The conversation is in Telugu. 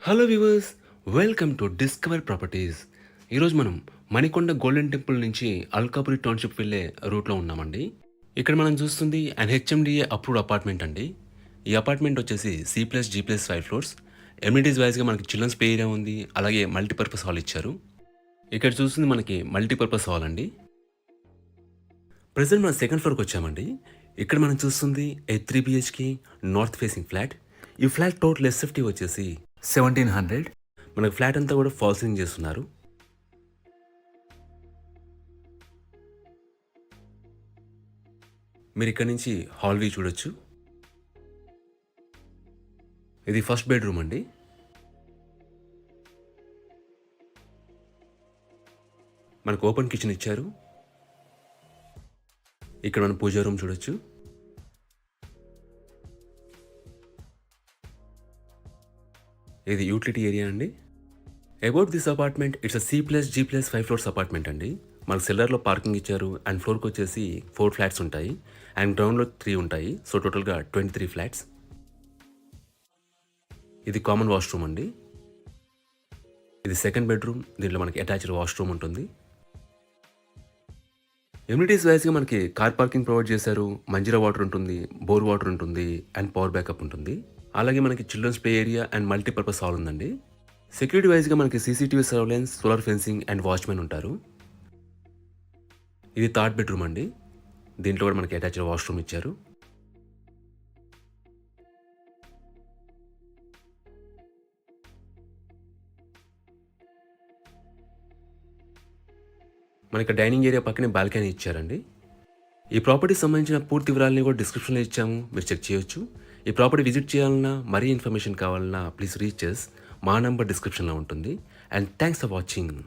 Hello viewers, welcome to discover properties. ఈరోజు మనం మణికొండ గోల్డెన్ టెంపుల్ నుంచి అల్కాపురి టౌన్షిప్ వెళ్ళే రూట్లో ఉన్నామండి. ఇక్కడ మనం చూస్తుంది అండ్ హెచ్ఎండిఏ అప్రూవ్డ్ అపార్ట్మెంట్ అండి. ఈ అపార్ట్మెంట్ వచ్చేసి C+G+5 ఫ్లోర్స్. ఎమ్యూనిటీస్ వైజ్గా మనకి చిల్డ్రన్స్ ప్లే ఏరియా ఉంది, అలాగే మల్టీపర్పస్ హాల్ ఇచ్చారు. ఇక్కడ చూస్తుంది మనకి మల్టీపర్పస్ హాల్ అండి. ప్రజెంట్ మనం సెకండ్ ఫ్లోర్కి వచ్చామండి. ఇక్కడ మనం చూస్తుంది ఏ 3 BHK నార్త్ ఫేసింగ్ ఫ్లాట్. ఈ ఫ్లాట్ టోటల్ ఎస్ఎఫ్టీ వచ్చేసి 1700. మనకు ఫ్లాట్ అంతా కూడా ఫాల్ సీలింగ్ చేస్తున్నారు. మీరు ఇక్కడ నుంచి హాల్ వ్యూ చూడొచ్చు. ఇది ఫస్ట్ బెడ్రూమ్ అండి. మనకు ఓపెన్ కిచెన్ ఇచ్చారు. ఇక్కడ మనం పూజా రూమ్ చూడొచ్చు. ఇది యూటిలిటీ ఏరియా అండి. About this apartment it's C+G+5 floors apartment అండి. మనకు సెల్లర్లో పార్కింగ్ ఇచ్చారు అండ్ ఫ్లోర్కి వచ్చేసి 4 ఫ్లాట్స్ ఉంటాయి అండ్ గ్రౌండ్లో 3 ఉంటాయి. సో టోటల్గా 23 ఫ్లాట్స్. ఇది కామన్ వాష్రూమ్ అండి. ఇది సెకండ్ బెడ్రూమ్. దీంట్లో మనకి అటాచ్డ్ వాష్రూమ్ ఉంటుంది. ఎమ్యూనిటీస్ వైజ్గా మనకి కార్ పార్కింగ్ ప్రొవైడ్ చేశారు, మంజీరా వాటర్ ఉంటుంది, బోర్ వాటర్ ఉంటుంది అండ్ పవర్ బ్యాకప్ ఉంటుంది. అలాగే మనకి childrens play area and multipurpose hall ఉందండి. సెక్యూరిటీ వైజ్గా మనకి CCTV surveillance, solar fencing and watchmen ఉంటారు. ఇది థర్డ్ బెడ్రూమ్ అండి. దీంట్లో కూడా మనకి అటాచ్డ్ వాష్రూమ్ ఇచ్చారు. మనకి డైనింగ్ ఏరియా పక్కనే బాల్కనీ ఇచ్చారండి. ఈ ప్రాపర్టీకి సంబంధించిన పూర్తి వివరాలని కూడా డిస్క్రిప్షన్లో ఇచ్చాము, మీరు చెక్ చేయొచ్చు. ఈ ప్రాపర్టీ విజిట్ చేయాలన్నా, మరీ ఇన్ఫర్మేషన్ కావాలన్నా ప్లీజ్ రీచ్ us. మా నంబర్ డిస్క్రిప్షన్లో ఉంటుంది. And thanks for watching.